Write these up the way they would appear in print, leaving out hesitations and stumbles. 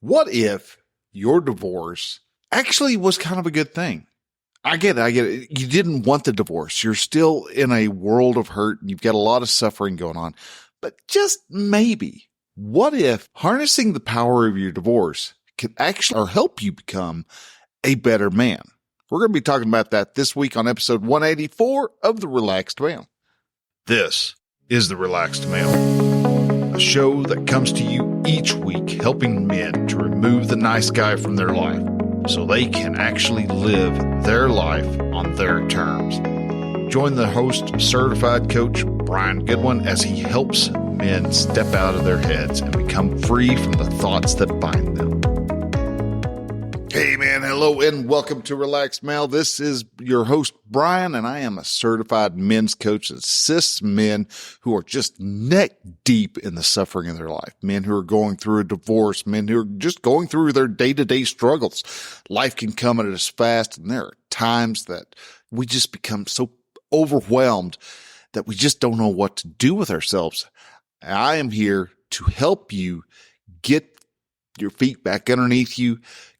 What if your divorce actually was kind of a good thing? I get it. You didn't want the divorce. You're still in a world of hurt and you've got a lot of suffering going on. But just maybe, what if harnessing the power of your divorce could actually help you become a better man? We're going to be talking about that this week on episode 184 of The Relaxed Male. This is The Relaxed Male, a show that comes to you each week helping men to remove the nice guy from their life so they can actually live their life on their terms. Join the host, certified coach Brian Goodwin, as he helps men step out of their heads and become free from the thoughts that bind them. Hey man, hello and welcome to Relaxed Male. This is your host Brian, and I am a certified men's coach that assists men who are just neck deep in the suffering of their life. Men who are going through a divorce, men who are just going through their day-to-day struggles. Life can come at us fast, and there are times that we just become so overwhelmed that we just don't know what to do with ourselves. I am here to help you get your feet back underneath you,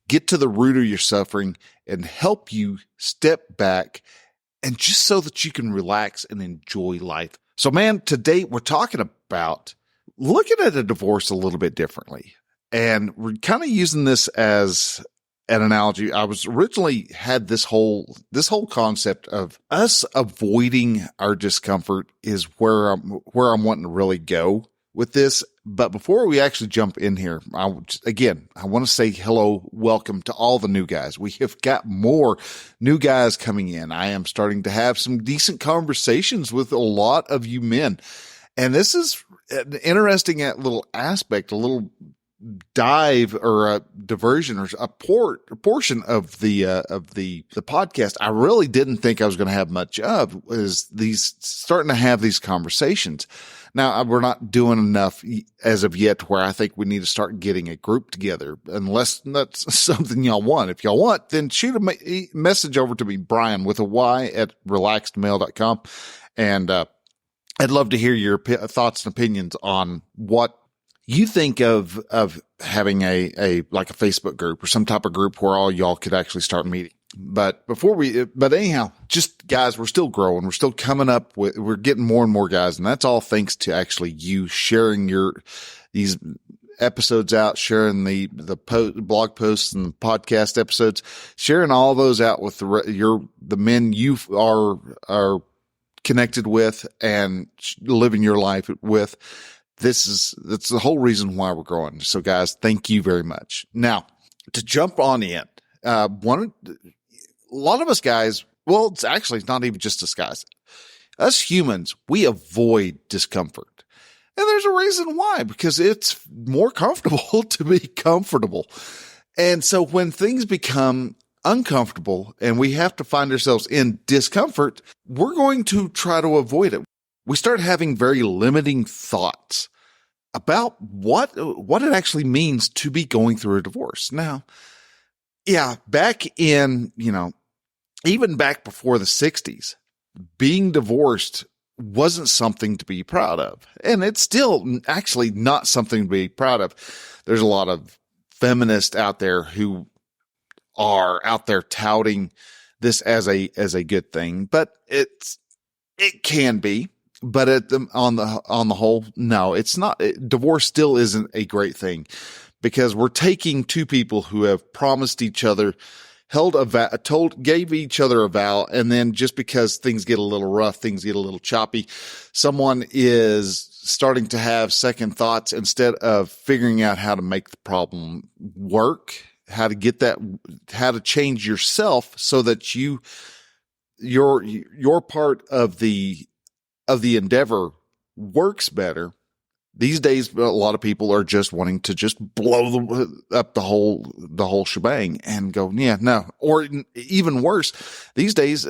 get to the root of your suffering, and help you step back and just so that you can relax and enjoy life. So man, today we're talking about looking at a divorce a little bit differently. And we're kind of using this as an analogy. I was originally had this whole concept of us avoiding our discomfort is where I'm wanting to really go with this. But before we actually jump in here, I want to say hello, welcome to all the new guys. We have got more new guys coming in. I am starting to have some decent conversations with a lot of you men. And this is an interesting little aspect, a little dive or a diversion or a portion of the podcast I really didn't think I was going to have much of, is these starting to have these conversations. Now, we're not doing enough as of yet where I think we need to start getting a group together, unless that's something y'all want. If y'all want, then shoot a message over to me, Brian, with a Y, at relaxedmale.com. And I'd love to hear your thoughts and opinions on what you think of having a Facebook group or some type of group where all y'all could actually start meeting. But anyhow, just guys, we're still growing. We're still coming up we're getting more and more guys. And that's all thanks to actually you sharing these episodes out, sharing the blog posts and the podcast episodes, sharing all those out with the men you are connected with and living your life with. That's the whole reason why we're growing. So guys, thank you very much. Now, to jump on in, a lot of us guys, well, it's actually not even just us guys. Us humans, we avoid discomfort. And there's a reason why, because it's more comfortable to be comfortable. And so when things become uncomfortable and we have to find ourselves in discomfort, we're going to try to avoid it. We start having very limiting thoughts about what it actually means to be going through a divorce. Now, yeah, back in, even back before the 60s, being divorced wasn't something to be proud of. And it's still actually not something to be proud of. There's a lot of feminists out there who are out there touting this as a good thing, but it can be. But on the whole, no, it's not. Divorce still isn't a great thing, because we're taking two people who have promised each other, gave each other a vow, and then just because things get a little rough, things get a little choppy, someone is starting to have second thoughts instead of figuring out how to make the problem work, how to change yourself so that your part of the endeavor works better. These days, a lot of people are just wanting to just blow up the whole shebang and go, yeah, no. Or even worse, these days,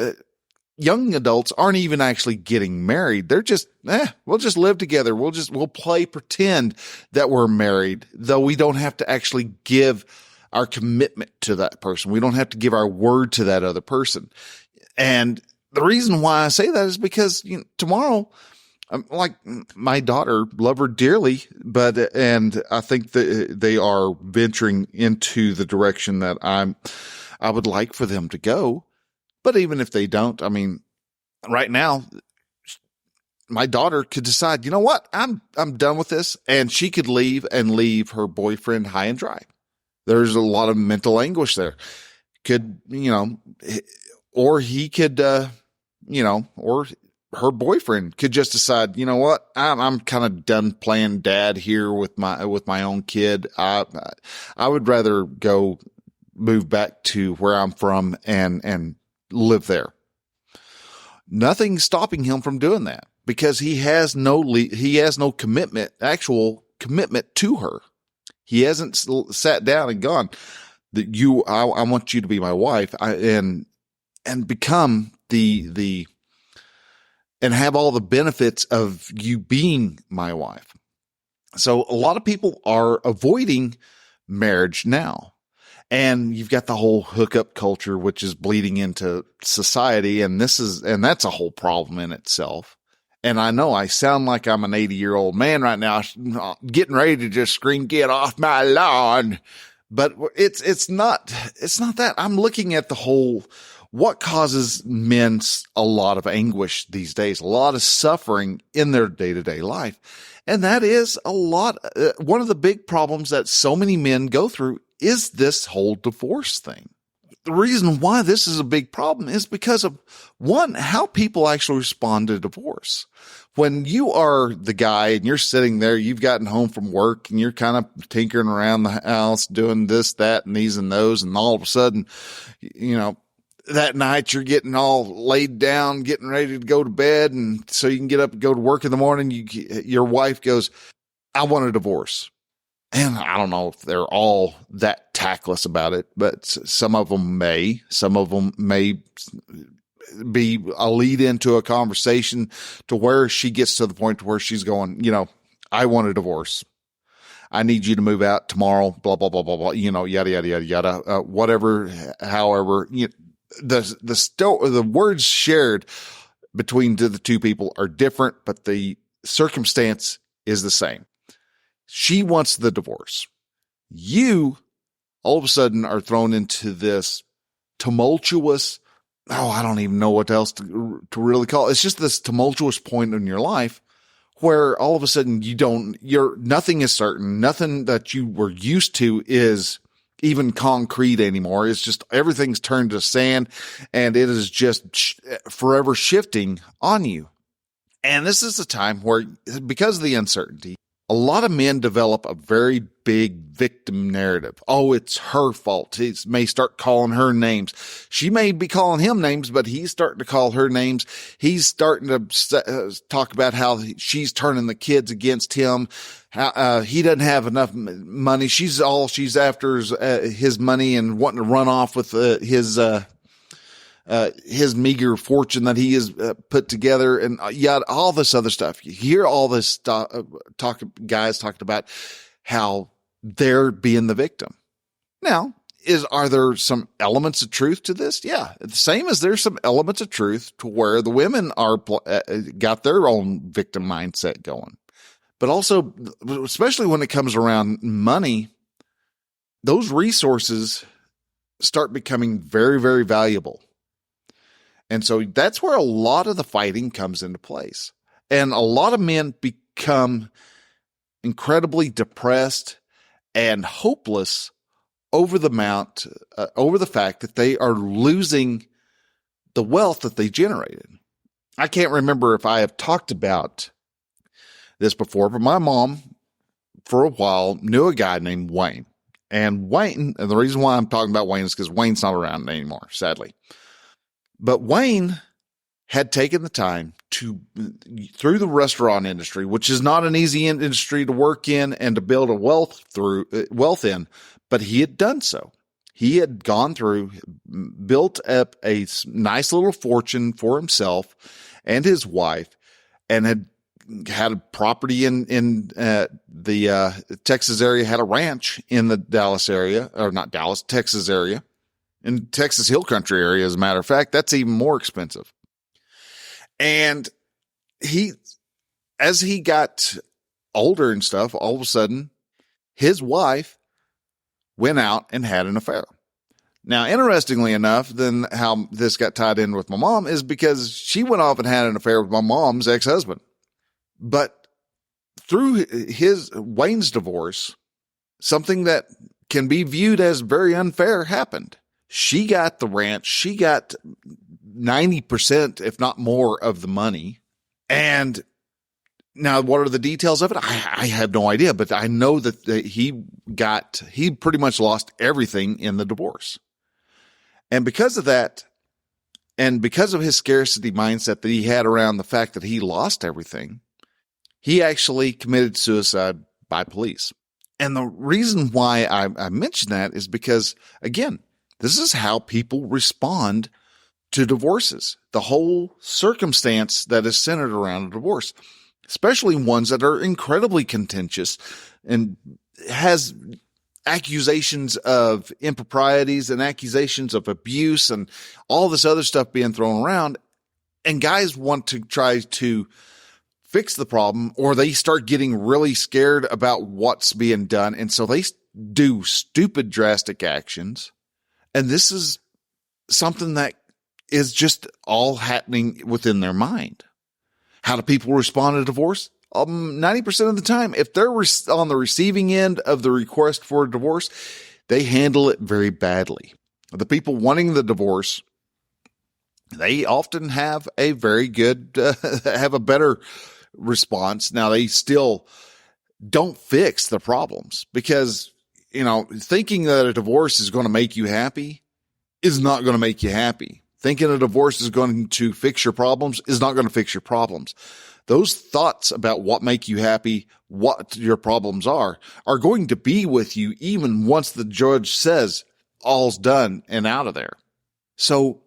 young adults aren't even actually getting married. They're just, we'll just live together. We'll play pretend that we're married, though we don't have to actually give our commitment to that person. We don't have to give our word to that other person. And the reason why I say that is because tomorrow Like my daughter, love her dearly, and I think that they are venturing into the direction that I would like for them to go. But even if they don't, I mean, right now, my daughter could decide, you know what? I'm done with this. And she could leave her boyfriend high and dry. There's a lot of mental anguish there. Could, or he could, or her boyfriend could just decide, you know what? I'm kind of done playing dad here with my own kid. I would rather go move back to where I'm from and live there. Nothing's stopping him from doing that because he has no actual commitment to her. He hasn't sat down and gone that I want you to be my wife and become and have all the benefits of you being my wife. So a lot of people are avoiding marriage now. And you've got the whole hookup culture, which is bleeding into society. And that's a whole problem in itself. And I know I sound like I'm an 80-year-old man right now, getting ready to just scream, "Get off my lawn." But it's not that. I'm looking at the whole, what causes men a lot of anguish these days, a lot of suffering in their day-to-day life. And that is one of the big problems that so many men go through is this whole divorce thing. The reason why this is a big problem is because of, one, how people actually respond to divorce. When you are the guy and you're sitting there, you've gotten home from work and you're kind of tinkering around the house, doing this, that, and these and those. And all of a sudden, that night you're getting all laid down, getting ready to go to bed. And so you can get up and go to work in the morning. Your wife goes, "I want a divorce." And I don't know if they're all that tactless about it, but some of them may be a lead into a conversation to where she gets to the point where she's going, "I want a divorce. I need you to move out tomorrow, blah, blah, blah, blah, blah, yada, yada, yada, yada, whatever, however, the words shared between the two people are different, but the circumstance is the same. She wants the divorce. You all of a sudden are thrown into this tumultuous, I don't even know what else to really call it. It's just this tumultuous point in your life where all of a sudden nothing is certain. Nothing that you were used to is even concrete anymore. It's just everything's turned to sand and it is just forever shifting on you. And this is the time where, because of the uncertainty, a lot of men develop a very big victim narrative. Oh, it's her fault. He may start calling her names. She may be calling him names, but he's starting to call her names. He's starting to talk about how she's turning the kids against him. How he doesn't have enough money. She's after his money and wanting to run off with his meager fortune that he has put together, and all this other stuff. You hear all this stuff, guys talking about how they're being the victim. Now, are there some elements of truth to this? Yeah. The same as there's some elements of truth to where the women are got their own victim mindset going. But also, especially when it comes around money, those resources start becoming very, very valuable. And so that's where a lot of the fighting comes into place. And a lot of men become incredibly depressed and hopeless over the fact that they are losing the wealth that they generated. I can't remember if I have talked about this before, but my mom, for a while, knew a guy named Wayne. And the reason why I'm talking about Wayne is because Wayne's not around anymore, sadly. But Wayne had taken the time through the restaurant industry, which is not an easy industry to work in and to build a wealth in, but he had done so. He had gone through, built up a nice little fortune for himself and his wife, and had a property in the Texas area, had a ranch in the Texas area. In Texas Hill Country area, as a matter of fact, that's even more expensive. And he as he got older and stuff, all of a sudden, his wife went out and had an affair. Now, interestingly enough, then how this got tied in with my mom is because she went off and had an affair with my mom's ex-husband. But through Wayne's divorce, something that can be viewed as very unfair happened. She got the ranch. She got 90%, if not more, of the money. And now, what are the details of it? I have no idea, but I know that he pretty much lost everything in the divorce. And because of that, and because of his scarcity mindset that he had around the fact that he lost everything, he actually committed suicide by police. And the reason why I mention that is because, again, this is how people respond to divorces. The whole circumstance that is centered around a divorce, especially ones that are incredibly contentious and has accusations of improprieties and accusations of abuse and all this other stuff being thrown around. And guys want to try to fix the problem, or they start getting really scared about what's being done. And so they do stupid, drastic actions. And this is something that is just all happening within their mind. How do people respond to divorce? 90% of the time, if they're on the receiving end of the request for a divorce, they handle it very badly. The people wanting the divorce, they often have a very good, have a better response. Now, they still don't fix the problems because, thinking that a divorce is going to make you happy is not going to make you happy. Thinking a divorce is going to fix your problems is not going to fix your problems. Those thoughts about what make you happy, what your problems are going to be with you even once the judge says all's done and out of there. So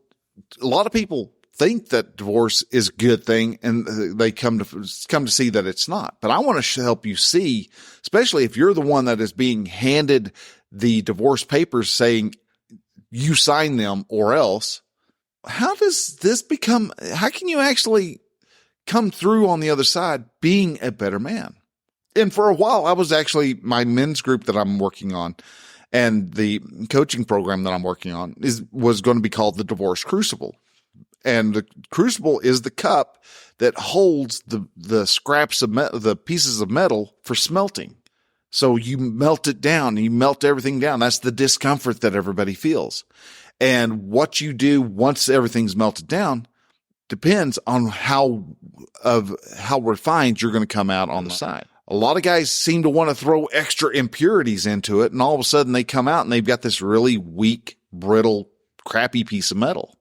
a lot of people think that divorce is a good thing, and they come to see that it's not. But I want to help you see, especially if you're the one that is being handed the divorce papers saying you sign them or else. How can you actually come through on the other side being a better man? And for a while, I was actually, my men's group that I'm working on and the coaching program that I'm working on was going to be called the Divorce Crucible. And the crucible is the cup that holds the scraps of the pieces of metal for smelting. So you melt it down, you melt everything down. That's the discomfort that everybody feels. And what you do once everything's melted down depends on how refined you're going to come out on the side. A lot of guys seem to want to throw extra impurities into it, and all of a sudden they come out and they've got this really weak, brittle, crappy piece of metal.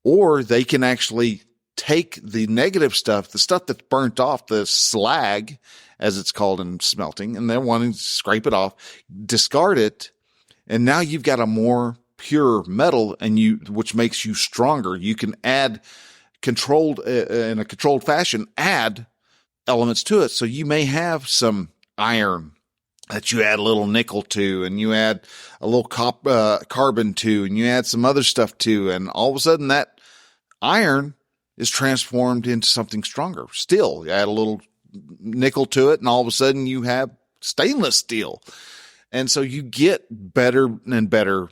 Or they can actually take the negative stuff, the stuff that's burnt off, the slag, as it's called in smelting, and they're wanting to scrape it off, discard it, and now you've got a more pure metal, which makes you stronger. You can add in a controlled fashion, add elements to it. So you may have some iron that you add a little nickel to, and you add a little carbon to, and you add some other stuff to, and all of a sudden that iron is transformed into something stronger. Still, you add a little nickel to it, and all of a sudden you have stainless steel. And so you get better and better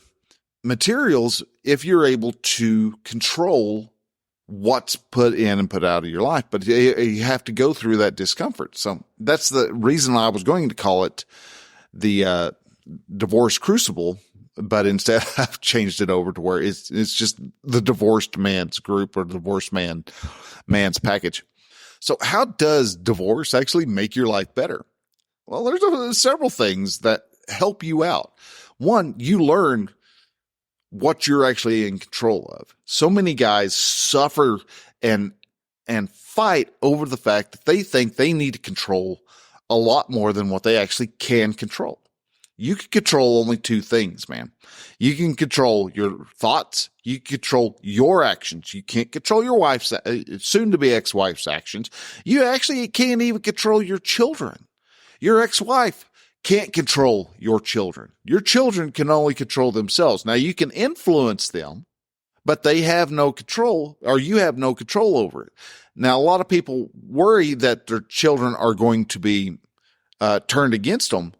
materials if you're able to control what's put in and put out of your life. But you have to go through that discomfort. So that's the reason I was going to call it the Divorce Crucible, but instead I've changed it over to where it's just the divorced man's group or divorced man's package. So how does divorce actually make your life better? Well, there's several things that help you out. One, you learn what you're actually in control of. So many guys suffer and fight over the fact that they think they need to control a lot more than what they actually can control. You can control only two things, man. You can control your thoughts. You can control your actions. You can't control your wife's, soon-to-be ex-wife's actions. You actually can't even control your children. Your ex-wife can't control your children. Your children can only control themselves. Now, you can influence them, but they have no control, or you have no control over it. Now, a lot of people worry that their children are going to be turned against them.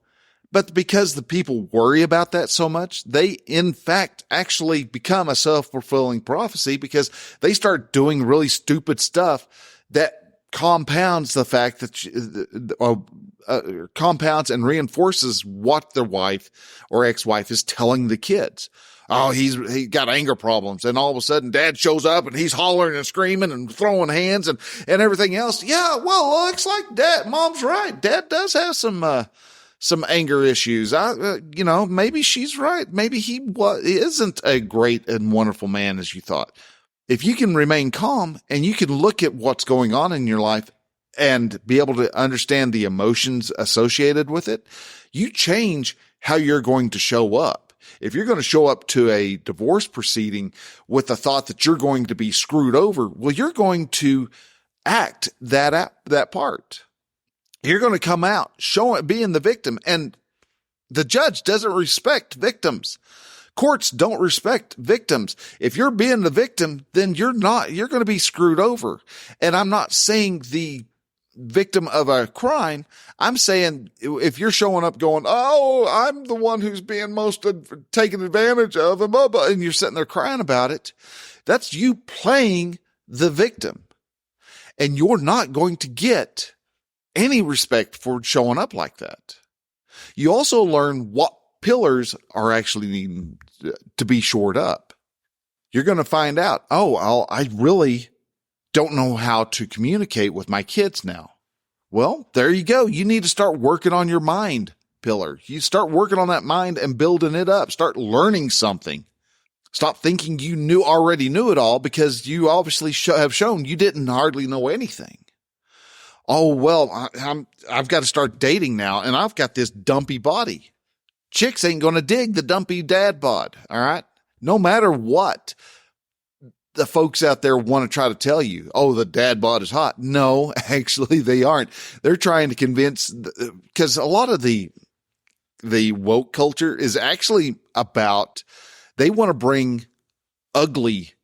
But because the people worry about that so much, they in fact actually become a self-fulfilling prophecy, because they start doing really stupid stuff that compounds the fact that compounds and reinforces what their wife or ex-wife is telling the kids. Oh, he got anger problems, and all of a sudden dad shows up and he's hollering and screaming and throwing hands and everything else. Yeah, well, looks like mom's right. Dad does have some anger issues. Maybe she's right. Maybe he isn't a great and wonderful man as you thought. If you can remain calm and you can look at what's going on in your life and be able to understand the emotions associated with it, you change how you're going to show up. If you're going to show up to a divorce proceeding with the thought that you're going to be screwed over, well, you're going to act that part. You're going to come out being the victim, and the judge doesn't respect victims. Courts don't respect victims. If you're being the victim, then you're going to be screwed over. And I'm not saying the victim of a crime. I'm saying if you're showing up going, oh, I'm the one who's being most taken advantage of, and you're sitting there crying about it, that's you playing the victim. And you're not going to get any respect for showing up like that. You also learn what pillars are actually needing to be shored up. You're going to find out, I really don't know how to communicate with my kids now. Well, there you go. You need to start working on your mind pillar. You start working on that mind and building it up. Start learning something. Stop thinking you already knew it all, because you obviously have shown you didn't hardly know anything. Oh, well, I've got to start dating now, and I've got this dumpy body. Chicks ain't going to dig the dumpy dad bod. All right. No matter what the folks out there want to try to tell you, oh, the dad bod is hot. No, actually they aren't. They're trying to convince, because a lot of the woke culture is actually about, they want to bring ugly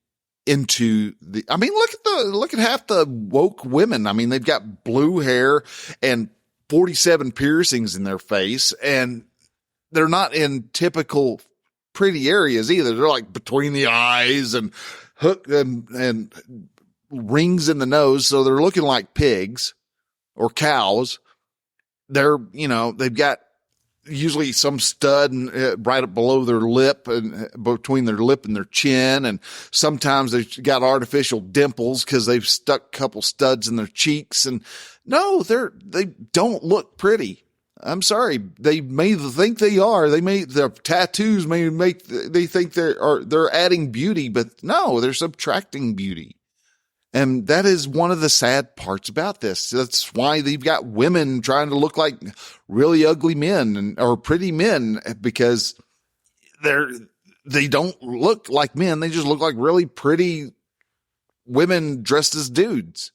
into look at half the woke women. I mean, they've got blue hair and 47 piercings in their face, and they're not in typical pretty areas either. They're like between the eyes and hook and rings in the nose. So they're looking like pigs or cows. They've got usually some stud right up below their lip and between their lip and their chin. And sometimes they've got artificial dimples because they've stuck a couple studs in their cheeks. And no, they don't look pretty. I'm sorry. They may think they are. Their tattoos may they think they're adding beauty, but no, they're subtracting beauty. And that is one of the sad parts about this. That's why they've got women trying to look like really ugly men or pretty men, because they don't look like men. They just look like really pretty women dressed as dudes.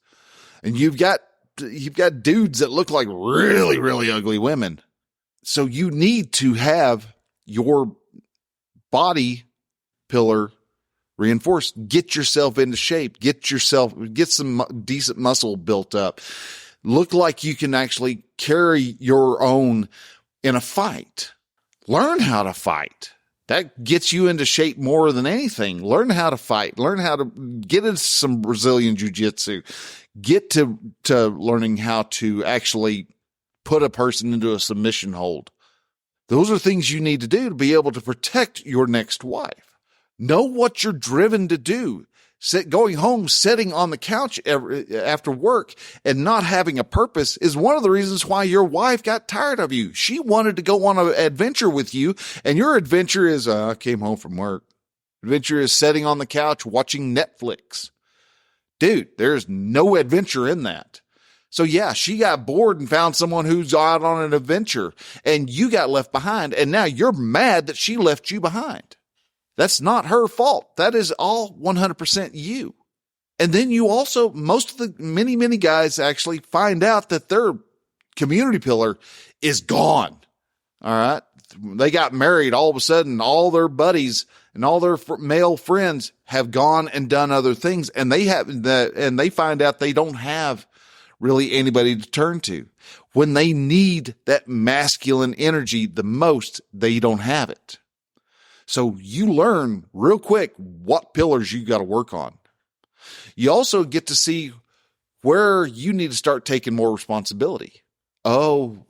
And you've got dudes that look like really, really ugly women. So you need to have your body pillar reinforced. Get yourself into shape. Get some decent muscle built up. Look like you can actually carry your own in a fight. Learn how to fight. That gets you into shape more than anything. Learn how to fight. Learn how to get into some Brazilian jiu-jitsu. Get to learning how to actually put a person into a submission hold. Those are things you need to do to be able to protect your next wife. Know what you're driven to do. Going home, sitting on the couch after work and not having a purpose is one of the reasons why your wife got tired of you. She wanted to go on an adventure with you, and your adventure is, I came home from work. Adventure is sitting on the couch watching Netflix. Dude, there's no adventure in that. So yeah, she got bored and found someone who's out on an adventure, and you got left behind, and now you're mad that she left you behind. That's not her fault. That is all 100% you. And then you also, many guys actually find out that their community pillar is gone. All right. they got married, all of a sudden, all their buddies and all their male friends have gone and done other things, and they find out they don't have really anybody to turn to. When they need that masculine energy the most, they don't have it. So you learn real quick what pillars you got to work on. You also get to see where you need to start taking more responsibility. Oh,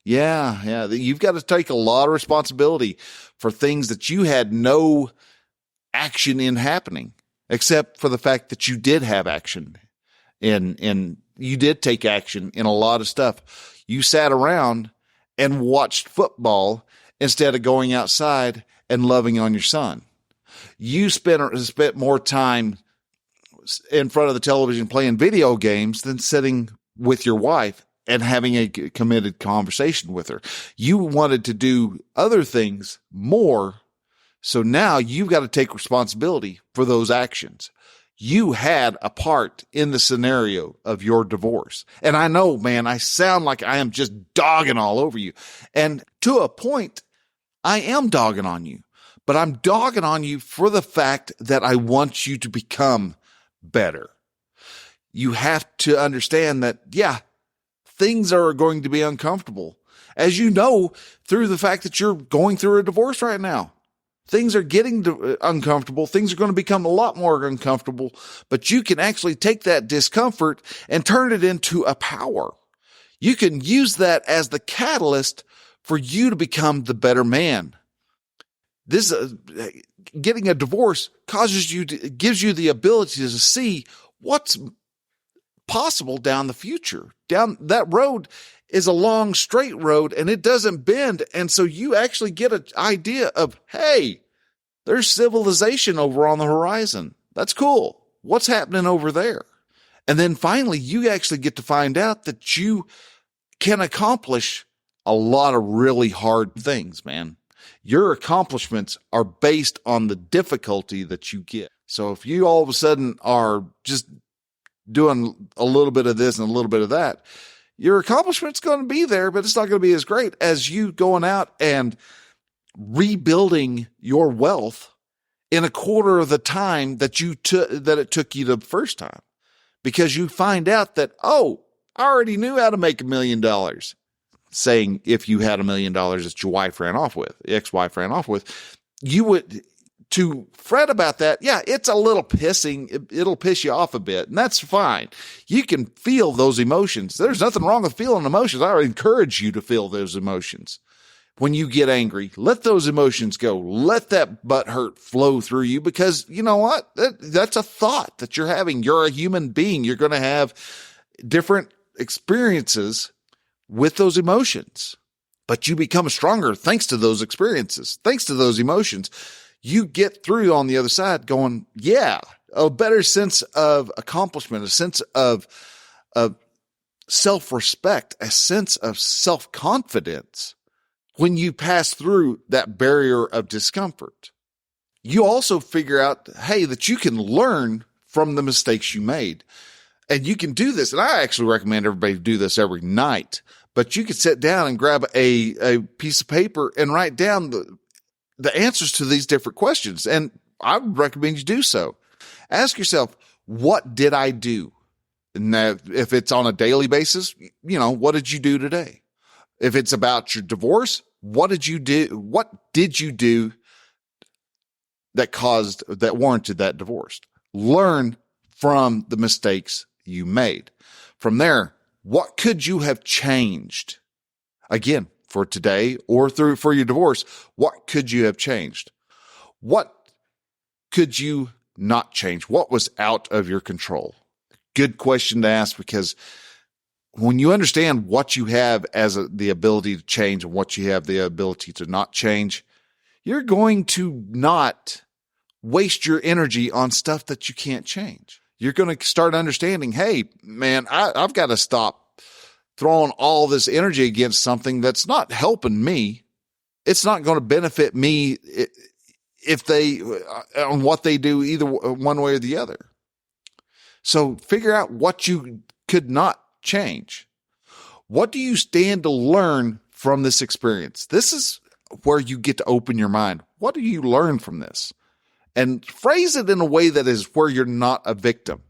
yeah. You've got to take a lot of responsibility for things that you had no action in happening, except for the fact that you did have action and you did take action in a lot of stuff. You sat around and watched football instead of going outside and loving on your son. You spent more time in front of the television playing video games than sitting with your wife and having a committed conversation with her. You wanted to do other things more. So now you've got to take responsibility for those actions. You had a part in the scenario of your divorce. And I know, man, I sound like I am just dogging all over you. And to a point, I am dogging on you, but I'm dogging on you for the fact that I want you to become better. You have to understand that, yeah, things are going to be uncomfortable. As you know, through the fact that you're going through a divorce right now, things are getting uncomfortable. Things are going to become a lot more uncomfortable, but you can actually take that discomfort and turn it into a power. You can use that as the catalyst for you to become the better man. This getting a divorce gives you the ability to see what's possible down the future. Down that road is a long, straight road and it doesn't bend. And so you actually get an idea of, hey, there's civilization over on the horizon. That's cool. What's happening over there? And then finally, you actually get to find out that you can accomplish a lot of really hard things, man. Your accomplishments are based on the difficulty that you get. So if you all of a sudden are just doing a little bit of this and a little bit of that, your accomplishment's going to be there, but it's not going to be as great as you going out and rebuilding your wealth in a quarter of the time that it took you the first time, because you find out that, oh, I already knew how to make $1 million. Saying if you had $1 million that your wife ran off with, ex-wife ran off with, you would, to fret about that. Yeah, it's a little pissing. It'll piss you off a bit, and that's fine. You can feel those emotions. There's nothing wrong with feeling emotions. I encourage you to feel those emotions. When you get angry, let those emotions go. Let that butt hurt flow through you, because you know what? That's a thought that you're having. You're a human being. You're going to have different experiences with those emotions, but you become stronger thanks to those experiences, thanks to those emotions. You get through on the other side going, yeah, a better sense of accomplishment, a sense of self-respect, a sense of self-confidence when you pass through that barrier of discomfort. You also figure out, hey, that you can learn from the mistakes you made. And you can do this. And I actually recommend everybody do this every night, but you could sit down and grab a piece of paper and write down the answers to these different questions. And I would recommend you do so. Ask yourself, what did I do? And if it's on a daily basis, what did you do today? If it's about your divorce, what did you do? What did you do that warranted that divorce? Learn from the mistakes you made. From there, what could you have changed? Again, for today or for your divorce, what could you have changed? What could you not change? What was out of your control? Good question to ask, because when you understand what you have as the ability to change and what you have the ability to not change, you're going to not waste your energy on stuff that you can't change. You're going to start understanding, hey, man, I've got to stop throwing all this energy against something that's not helping me. It's not going to benefit me if they, on what they do, either one way or the other. So figure out what you could not change. What do you stand to learn from this experience? This is where you get to open your mind. What do you learn from this? And phrase it in a way that is where you're not a victim.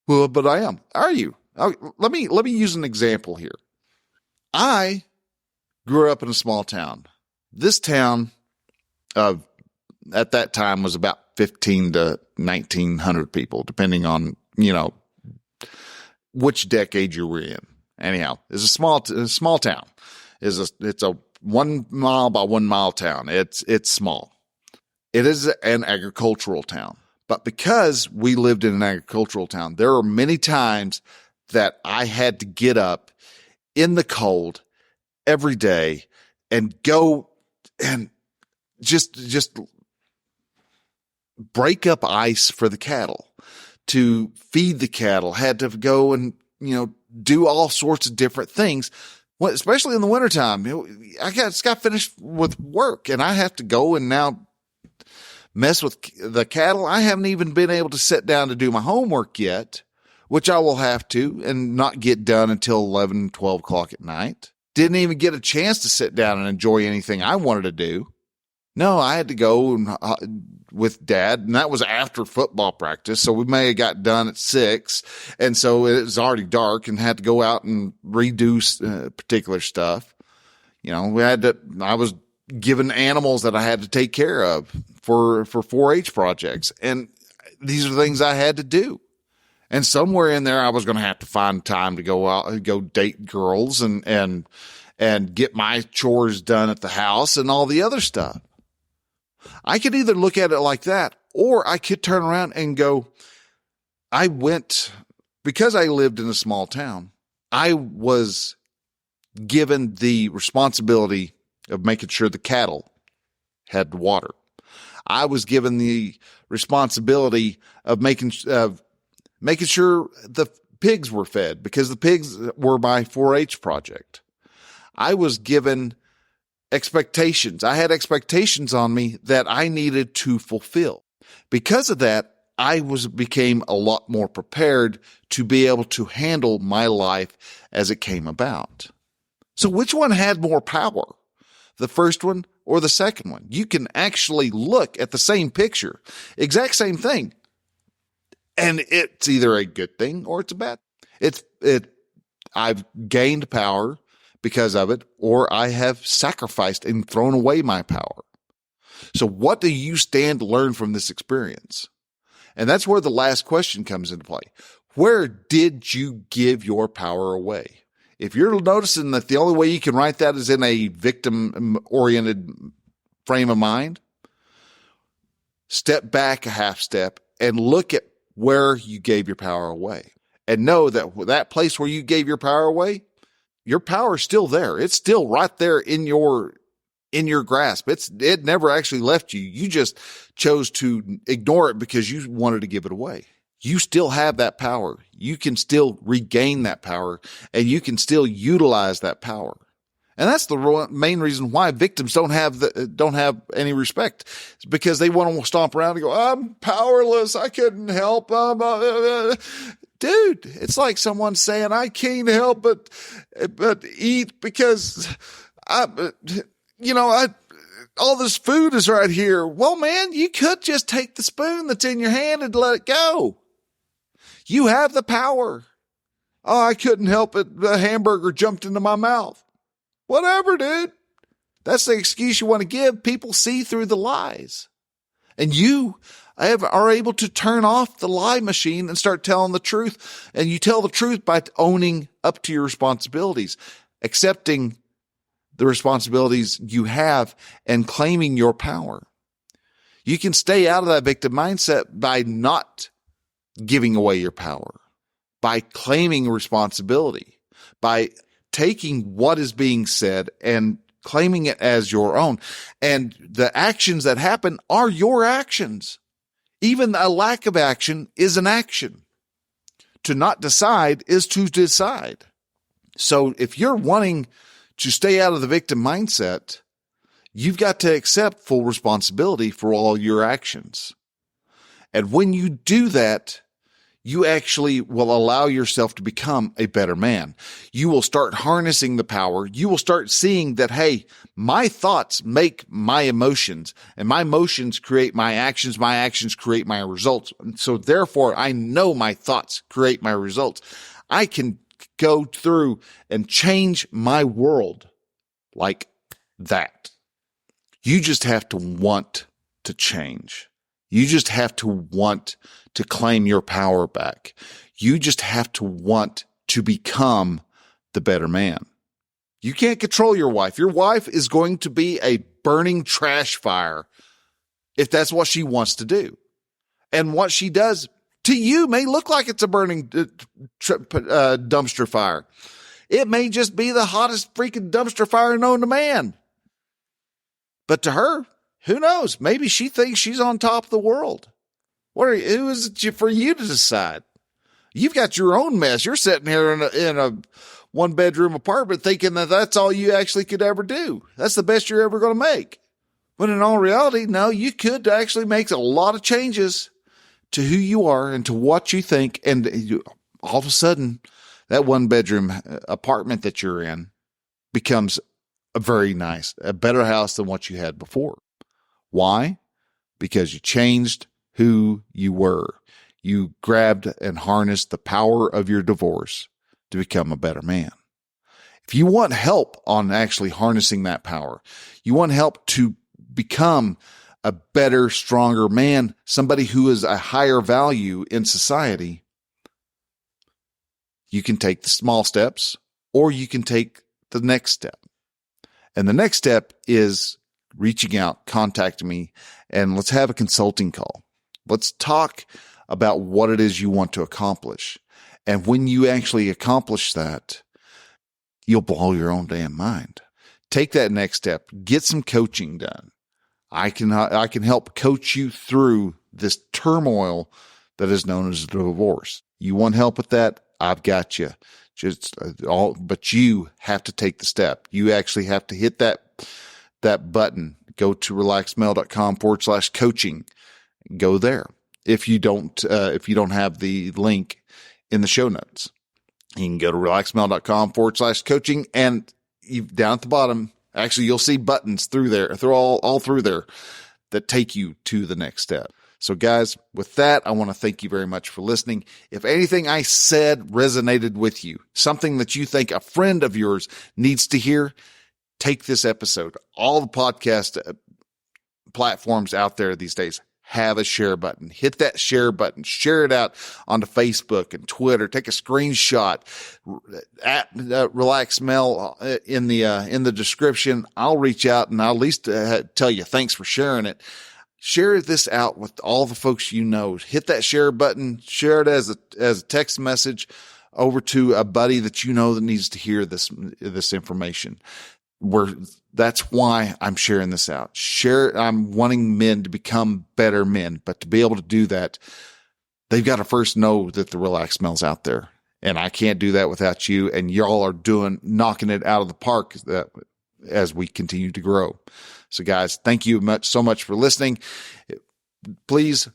Well, but I am. Are you? Let me use an example here. I grew up in a small town. This town at that time was about 15 to 1900 people, depending on, which decade you were in. Anyhow, it's a small town. It's a 1 mile by 1 mile town. It's small. It is an agricultural town. But because we lived in an agricultural town, there are many times that I had to get up in the cold every day and go and just break up ice for the cattle, to feed the cattle, had to go and, do all sorts of different things. Well, especially in the wintertime, I just got finished with work and I have to go and now mess with the cattle. I haven't even been able to sit down to do my homework yet, which I will have to and not get done until 11, 12 o'clock at night. Didn't even get a chance to sit down and enjoy anything I wanted to do. No, I had to go with Dad, and that was after football practice. So we may have got done at 6. And so it was already dark and had to go out and redo particular stuff. I was given animals that I had to take care of for 4-H projects. And these are things I had to do. And somewhere in there, I was going to have to find time to go out and go date girls and get my chores done at the house and all the other stuff. I could either look at it like that, or I could turn around and go, because I lived in a small town, I was given the responsibility of making sure the cattle had water. I was given the responsibility of making sure the pigs were fed, because the pigs were my 4-H project. I was given expectations. I had expectations on me that I needed to fulfill. Because of that, I became a lot more prepared to be able to handle my life as it came about. So which one had more power? The first one or the second one? You can actually look at the same picture, exact same thing, and it's either a good thing or it's a bad. I've gained power because of it, or I have sacrificed and thrown away my power. So what do you stand to learn from this experience? And that's where the last question comes into play. Where did you give your power away? If you're noticing that the only way you can write that is in a victim-oriented frame of mind, step back a half step and look at where you gave your power away. And know that place where you gave your power away, your power is still there. It's still right there in your grasp. It never actually left you. You just chose to ignore it because you wanted to give it away. You still have that power. You can still regain that power, and you can still utilize that power. And that's the main reason why victims don't have any respect. It's because they want to stomp around and go, "I'm powerless. I couldn't help." Dude, it's like someone saying, "I can't help but eat because all this food is right here." Well, man, you could just take the spoon that's in your hand and let it go. You have the power. "Oh, I couldn't help it. The hamburger jumped into my mouth." Whatever, dude. That's the excuse you want to give. People see through the lies. And you are able to turn off the lie machine and start telling the truth. And you tell the truth by owning up to your responsibilities, accepting the responsibilities you have, and claiming your power. You can stay out of that victim mindset by not giving away your power, by claiming responsibility, by taking what is being said and claiming it as your own. And the actions that happen are your actions. Even a lack of action is an action. To not decide is to decide. So if you're wanting to stay out of the victim mindset, you've got to accept full responsibility for all your actions. And when you do that, you actually will allow yourself to become a better man. You will start harnessing the power. You will start seeing that, hey, my thoughts make my emotions, and my emotions create my actions. My actions create my results. And so therefore, I know my thoughts create my results. I can go through and change my world like that. You just have to want to change. You just have to want to claim your power back. You just have to want to become the better man. You can't control your wife. Your wife is going to be a burning trash fire if that's what she wants to do. And what she does to you may look like it's a burning dumpster fire. It may just be the hottest freaking dumpster fire known to man. But to her, who knows? Maybe she thinks she's on top of the world. Who is it for you to decide? You've got your own mess. You're sitting here in a one-bedroom apartment thinking that that's all you actually could ever do. That's the best you're ever going to make. But in all reality, no, you could actually make a lot of changes to who you are and to what you think. And all of a sudden, that one-bedroom apartment that you're in becomes a better house than what you had before. Why? Because you changed who you were. You grabbed and harnessed the power of your divorce to become a better man. If you want help on actually harnessing that power, you want help to become a better, stronger man, somebody who is a higher value in society, you can take the small steps or you can take the next step. And the next step is reaching out, contacting me, and let's have a consulting call. Let's talk about what it is you want to accomplish. And when you actually accomplish that, you'll blow your own damn mind. Take that next step. Get some coaching done. I can help coach you through this turmoil that is known as divorce. You want help with that? I've got you. But you have to take the step. You actually have to hit that button. Go to relaxedmale.com/coaching. Go there. If you don't have the link in the show notes, you can go to relaxedmale.com/coaching, and down at the bottom, actually, you'll see buttons through there, all through there that take you to the next step. So guys, with that, I want to thank you very much for listening. If anything I said resonated with you, something that you think a friend of yours needs to hear, take this episode. All the podcast platforms out there these days have a share button. Hit that share button. Share it out onto Facebook and Twitter. Take a screenshot at Relax Mel in the description. I'll reach out and I'll at least tell you thanks for sharing it. Share this out with all the folks you know. Hit that share button. Share it as a text message over to a buddy that you know that needs to hear this information. That's why I'm sharing this out. I'm wanting men to become better men, but to be able to do that, they've got to first know that the Relax Mel's out there. And I can't do that without you. And y'all are knocking it out of the park as we continue to grow. So guys, thank you so much for listening. Please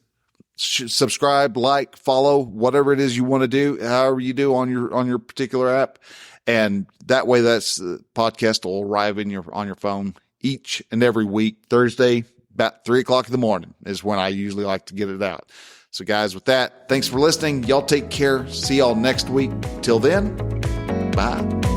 subscribe, like, follow, whatever it is you want to do, however you do on your particular app. And that way, the podcast will arrive on your phone each and every week. Thursday, about 3:00 in the morning is when I usually like to get it out. So guys, with that, thanks for listening. Y'all take care. See y'all next week. Till then, bye.